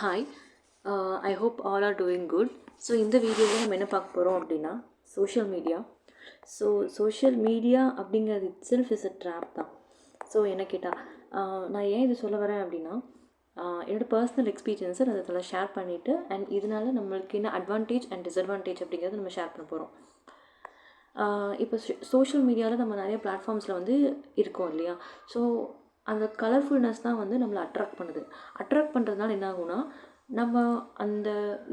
Hi, I hope all are doing good. So இந்த வீடியோவில் நம்ம என்ன பார்க்க போகிறோம் அப்படின்னா social media. So social media அப்படிங்கிறது itself is a trap தான். ஸோ என்ன கேட்டால் நான் ஏன் இது சொல்ல வரேன் அப்படின்னா என்னோடய பர்சனல் எக்ஸ்பீரியன்ஸை நான் அதில் ஷேர் பண்ணிவிட்டு அண்ட் இதனால நம்மளுக்கு என்ன அட்வான்டேஜ் அண்ட் டிஸ்அட்வான்டேஜ் அப்படிங்கிறத நம்ம ஷேர் பண்ண போகிறோம். இப்போ சோஷியல் மீடியாவில் நம்ம நிறைய பிளாட்ஃபார்ம்ஸில் வந்து இருக்கோம் இல்லையா? ஸோ அந்த கலர்ஃபுல்னஸ் தான் வந்து நம்மளை அட்ராக்ட் பண்ணுறதுனால என்ன ஆகும்னா நம்ம அந்த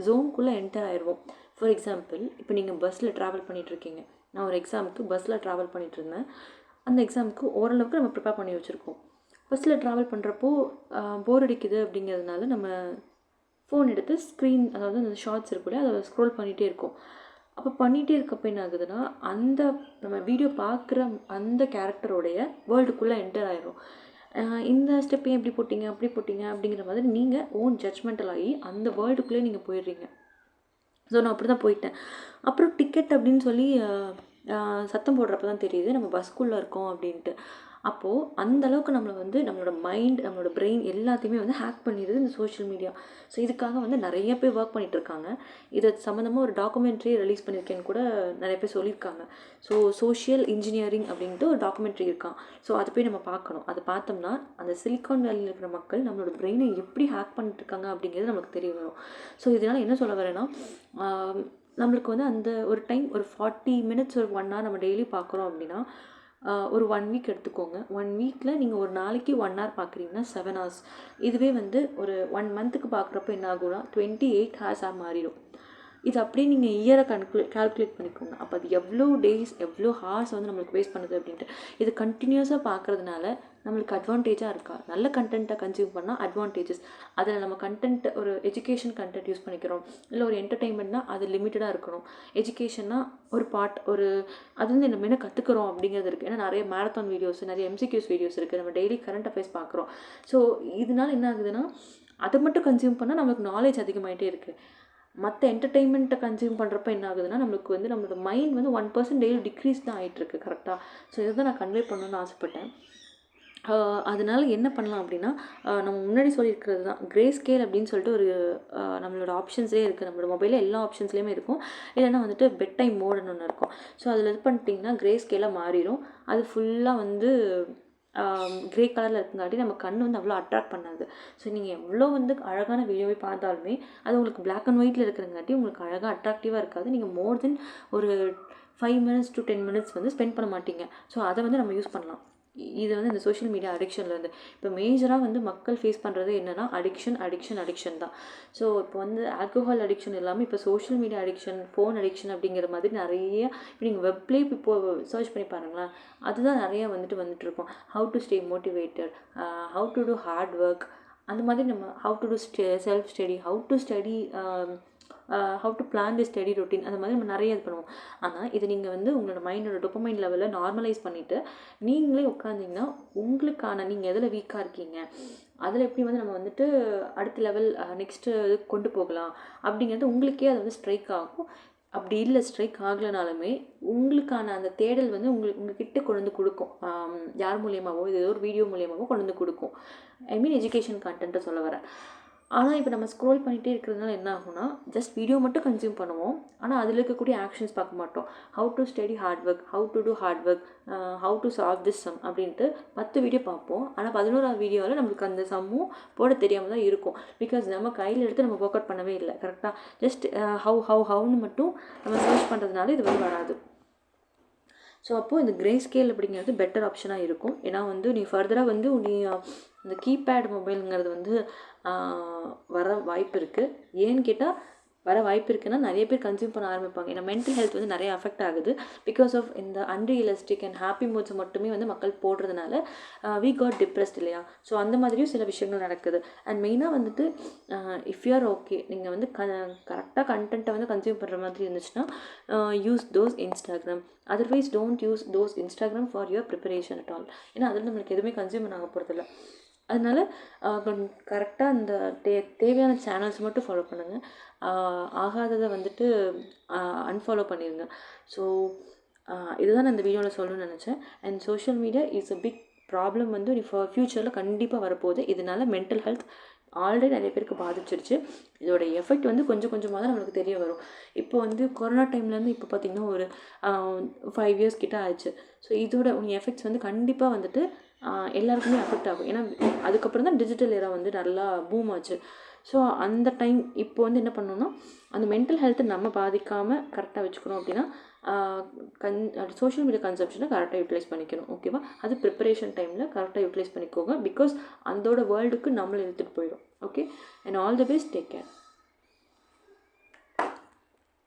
ஜோனுக்குள்ளே என்டர் ஆயிடுவோம். ஃபார் எக்ஸாம்பிள், இப்போ நீங்கள் பஸ்ஸில் ட்ராவல் பண்ணிகிட்ருக்கீங்க. நான் ஒரு எக்ஸாமுக்கு பஸ்ஸில் ட்ராவல் பண்ணிகிட்ருந்தேன். அந்த எக்ஸாமுக்கு ஓரளவுக்கு நம்ம ப்ரிப்பேர் பண்ணி வச்சுருக்கோம். பஸ்ஸில் ட்ராவல் பண்ணுறப்போ போர் அடிக்குது அப்படிங்கிறதுனால நம்ம ஃபோன் எடுத்து ஸ்க்ரீன், அதாவது அந்த ஷார்ட்ஸ் இருக்குல்ல, அதை ஸ்க்ரோல் பண்ணிகிட்டே இருக்கோம். அப்போ பண்ணிகிட்டே இருக்கப்போ என்ன ஆகுதுன்னா அந்த நம்ம வீடியோ பார்க்குற அந்த கேரக்டரோடைய வேர்ல்டுக்குள்ளே என்டர் ஆயிடும். இந்த ஸ்டெப்பையும் எப்படி போட்டிங்க அப்படி போட்டிங்க அப்படிங்கிற மாதிரி நீங்கள் ஓன் ஜட்ஜ்மெண்டல் ஆகி அந்த வேர்ல்டுக்குள்ளே நீங்கள் போயிடுறீங்க. ஸோ நான் அப்படி தான் போயிட்டேன். அப்புறம் டிக்கெட் அப்படின்னு சொல்லி சத்தம் போடுறப்ப தான் தெரியுது நம்ம பஸ்க்குள்ளே இருக்கோம் அப்படின்ட்டு. அப்போது அந்தளவுக்கு நம்மளை வந்து நம்மளோட மைண்ட், நம்மளோட பிரெயின் எல்லாத்தையுமே வந்து ஹேக் பண்ணிடுது இந்த சோஷியல் மீடியா. ஸோ இதுக்காக வந்து நிறைய பேர் ஒர்க் பண்ணிகிட்ருக்காங்க. இதை சம்மந்தமாக ஒரு டாக்குமெண்ட்ரி ரிலீஸ் பண்ணியிருக்கேன்னு கூட நிறைய பேர் சொல்லியிருக்காங்க. ஸோ சோஷியல் இன்ஜினியரிங் அப்படின்ட்டு ஒரு டாக்குமெண்ட்ரி இருக்கான். ஸோ அதை போய் நம்ம பார்க்கணும். அதை பார்த்தோம்னா அந்த சிலிக்கான் வேலியில் இருக்கிற மக்கள் நம்மளோட பிரெயினை எப்படி ஹேக் பண்ணிட்டுருக்காங்க அப்படிங்கிறது நமக்கு தெரிய வரும். ஸோ இதனால் என்ன சொல்ல வரேன்னா, நம்மளுக்கு வந்து அந்த ஒரு டைம் ஒரு 40 மினிட்ஸ் ஒரு 1 hour நம்ம டெய்லி பார்க்குறோம் அப்படின்னா ஒரு 1 வீக் எடுத்துக்கோங்க. 1 வீக்கில் நீங்கள் ஒரு நாளைக்கு 1 hour பார்க்குறீங்கன்னா 7 hours. இதுவே வந்து ஒரு 1 மந்த்துக்கு பார்க்குறப்ப என்ன ஆகும்னா 28 hours மாறிடும். இது அப்படியே நீங்கள் இயரை கால்குலேட் பண்ணிக்கோங்க. அப்போ அது எவ்வளோ டேஸ், எவ்வளோ ஹார்ஸ் வந்து நம்மளுக்கு வேஸ்ட் பண்ணுது அப்படின்ட்டு. இது கண்டினியூஸாக பார்க்குறதுனால நம்மளுக்கு அட்வான்டேஜாக இருக்கா? நல்ல கண்டென்ட்டை கன்சியூம் பண்ணால் அட்வான்டேஜஸ். அதில் நம்ம கண்டென்ட் ஒரு எஜுகேஷன் கண்டென்ட் யூஸ் பண்ணிக்கிறோம், இல்லை ஒரு என்டர்டெயின்மெண்ட்னா அது லிமிட்டடாக இருக்கணும். எஜுகேஷன்னா ஒரு பார்ட், ஒரு அது வந்து நம்ம என்ன கற்றுக்குறோம் அப்படிங்கிறது இருக்குது. ஏன்னா நிறைய மேரத்தான் வீடியோஸ், நிறைய எம்சிக்யூஸ் வீடியோஸ் இருக்குது. நம்ம டெய்லி கரண்ட் அஃபேர்ஸ் பார்க்குறோம். ஸோ இதனால என்ன ஆகுதுன்னா அதை மட்டும் கன்சியூம் பண்ணால் நம்மளுக்கு நாலேஜ் அதிகமாகிட்டே இருக்குது. மற்ற என்டர்டெயின்மெண்ட்டை கன்சியூம் பண்ணுறப்ப என்ன ஆகுதுன்னா நம்மளுக்கு வந்து நம்மளோட மைண்ட் வந்து 1% டெய்லி டிக்ரீஸ் தான் ஆகிட்டுருக்கு. கரெக்டாக? ஸோ இதை தான் நான் கன்வே பண்ணணும்னு ஆசைப்பட்டேன். அதனால் என்ன பண்ணலாம் அப்படின்னா, நம்ம முன்னாடி சொல்லியிருக்கிறது தான் கிரே ஸ்கேல் அப்படின்னு சொல்லிட்டு ஒரு நம்மளோட ஆப்ஷன்ஸ்லேயே இருக்குது. நம்மளோட மொபைலில் எல்லா ஆப்ஷன்ஸ்லேயுமே இருக்கும். இல்லைன்னா வந்துட்டு பெட் டைம் மோடுன்னு ஒன்று இருக்கும். ஸோ அதில் இது பண்ணிட்டிங்கன்னா கிரே ஸ்கேலாக மாறிடும். அது ஃபுல்லாக வந்து கிரே கலரில் இருக்குங்காட்டி நம்ம கண் வந்து அவ்வளோ அட்ராக்ட் பண்ணாது. ஸோ நீங்கள் எவ்வளோ வந்து அழகான வீடியோவை பார்த்தாலுமே அது உங்களுக்கு பிளாக் அண்ட் ஒயிட்டில் இருக்கிறங்காட்டி உங்களுக்கு அழகாக அட்ராக்டிவாக இருக்காது. நீங்கள் மோர் தென் ஒரு 5 minutes to 10 minutes வந்து ஸ்பெண்ட் பண்ண மாட்டீங்க. ஸோ அதை வந்து நம்ம யூஸ் பண்ணலாம். இது வந்து இந்த சோஷியல் மீடியா அடிக்ஷன்லேருந்து இப்போ மேஜராக வந்து மக்கள் ஃபேஸ் பண்ணுறது என்னென்னா அடிக்ஷன் தான். ஸோ இப்போ வந்து ஆல்கோஹால் அடிக்ஷன் இல்லாமல் இப்போ social media addiction, phone addiction அப்படிங்கிற மாதிரி நிறைய இப்போ நீங்கள் வெப்லேயே இப்போ சர்ச் பண்ணி பாருங்களேன், அதுதான் நிறையா வந்துட்டுருக்கோம். How to stay motivated, how to do hard work, அந்த மாதிரி நம்ம how to do self study, how to plan the study routine, அந்த மாதிரி நம்ம நிறைய இது பண்ணுவோம். ஆனால் இது நீங்கள் வந்து உங்களோட மைண்டோட டோபமைன் லெவலில் நார்மலைஸ் பண்ணிவிட்டு நீங்களே உட்காந்திங்கன்னா உங்களுக்கான நீங்கள் எதில் வீக்காக இருக்கீங்க, அதில் எப்படி வந்து நம்ம வந்துட்டு அடுத்த லெவல் நெக்ஸ்ட்டு கொண்டு போகலாம் அப்படிங்கிறது உங்களுக்கே அது வந்து ஸ்ட்ரைக் ஆகும். அப்படி இல்லை ஸ்ட்ரைக் ஆகலைனாலுமே உங்களுக்கான அந்த தேடல் வந்து உங்ககிட்ட கொண்டு வந்து கொடுக்கும். யார் மூலியமாகவோ இது ஏதோ ஒரு வீடியோ மூலியமாகவோ கொண்டு வந்து கொடுக்கும். ஐ மீன் எஜுகேஷன் கண்டென்ட்டை சொல்ல வரேன். ஆனால் இப்போ நம்ம ஸ்க்ரோல் பண்ணிகிட்டே இருக்கிறதுனால என்ன ஆகும்னா ஜஸ்ட் வீடியோ மட்டும் கன்சியூம் பண்ணுவோம். ஆனால் அதில் இருக்கக்கூடிய ஆக்ஷன்ஸ் பார்க்க மாட்டோம். How to study hard work, how to do hard work, how to solve this sum அப்படின்ட்டு 10 வீடியோ பார்ப்போம். ஆனால் 11ஆவது வீடியோவில் நம்மளுக்கு அந்த சம்மும் போட தெரியாமல் தான் இருக்கும். பிகாஸ் நம்ம கையில் எடுத்து நம்ம ஒர்க் அவுட் பண்ணவே இல்லை. கரெக்டாக? ஜஸ்ட் ஹவுன்னு மட்டும் நம்ம சர்ச் பண்ணுறதுனால இது வந்து வராது. ஸோ அப்போது இந்த கிரே ஸ்கேல் அப்படிங்கிறது பெட்டர் ஆப்ஷனாக இருக்கும். ஏன்னா வந்து நீ ஃபர்தராக வந்து இந்த கீபேட் மொபைலுங்கிறது வந்து வர வாய்ப்பு இருக்குது. ஏன்னு கேட்டால் வர வாய்ப்பு இருக்குன்னா நிறைய பேர் கன்சியூம் பண்ண ஆரம்பிப்பாங்க. ஏன்னா மென்டல் ஹெல்த் வந்து நிறைய அஃபெக்ட் ஆகுது. பிகாஸ் ஆஃப் இந்த அன்ரியலிஸ்டிக் அண்ட் ஹாப்பி மூட்ஸை மட்டுமே வந்து மக்கள் போடுறதுனால வி காட் டிப்ரெஸ்ட் இல்லையா? ஸோ அந்த மாதிரியும் சில விஷயங்கள் நடக்குது. அண்ட் மெயினாக வந்துட்டு இஃப் யூ ஆர் ஓகே, நீங்கள் வந்து கரெக்டாக கண்டென்ட்டை வந்து கன்சியூம் பண்ணுற மாதிரி இருந்துச்சுன்னா use those Instagram. Otherwise don't use those Instagram for your preparation at all. ஏன்னா அதில் நம்மளுக்கு எதுவுமே கன்சியூம் பண்ண போகிறதில்ல. அதனால் கரெக்டாக அந்த தேவையான சேனல்ஸ் மட்டும் ஃபாலோ பண்ணுங்கள். ஆகாததை வந்துட்டு அன்ஃபாலோ பண்ணிடுங்க. ஸோ இதுதான் நான் இந்த வீடியோவில் சொல்லணும்னு நினச்சேன். And social media is a big problem வந்து ஃப்யூச்சரில் கண்டிப்பாக வரப்போகுது. இதனால் மென்டல் ஹெல்த் ஆல்ரெடி நிறைய பேருக்கு பாதிச்சிருச்சு. இதோட எஃபெக்ட் வந்து கொஞ்சம் கொஞ்சமாக தான் நம்மளுக்கு தெரிய வரும். இப்போ வந்து கொரோனா டைம்லேருந்து இப்போ பார்த்திங்கன்னா ஒரு 5 இயர்ஸ் கிட்ட ஆயிடுச்சு. ஸோ இதோட எஃபெக்ட்ஸ் வந்து கண்டிப்பாக வந்துட்டு எல்லாருக்குமே அஃபெக்ட் ஆகும். ஏன்னா அதுக்கப்புறம் தான் டிஜிட்டல் ஏரா வந்து நல்லா பூம் ஆச்சு. ஸோ அந்த டைம் இப்போ வந்து என்ன பண்ணணும்னா அந்த மென்டல் ஹெல்த்தை நம்ம பாதிக்காமல் கரெக்டாக வச்சுக்கணும் அப்படின்னா சோஷியல் மீடியா கன்சப்ஷனை கரெக்டாக யூட்டிலைஸ் பண்ணிக்கணும். ஓகேவா? அது ப்ரிப்பரேஷன் டைமில் கரெக்டாக யூட்டிலைஸ் பண்ணிக்கோங்க. பிகாஸ் அதோட வேர்ல்டுக்கு நம்மளை இழுத்துட்டு போயிடும். Okay, and all the best. Take care.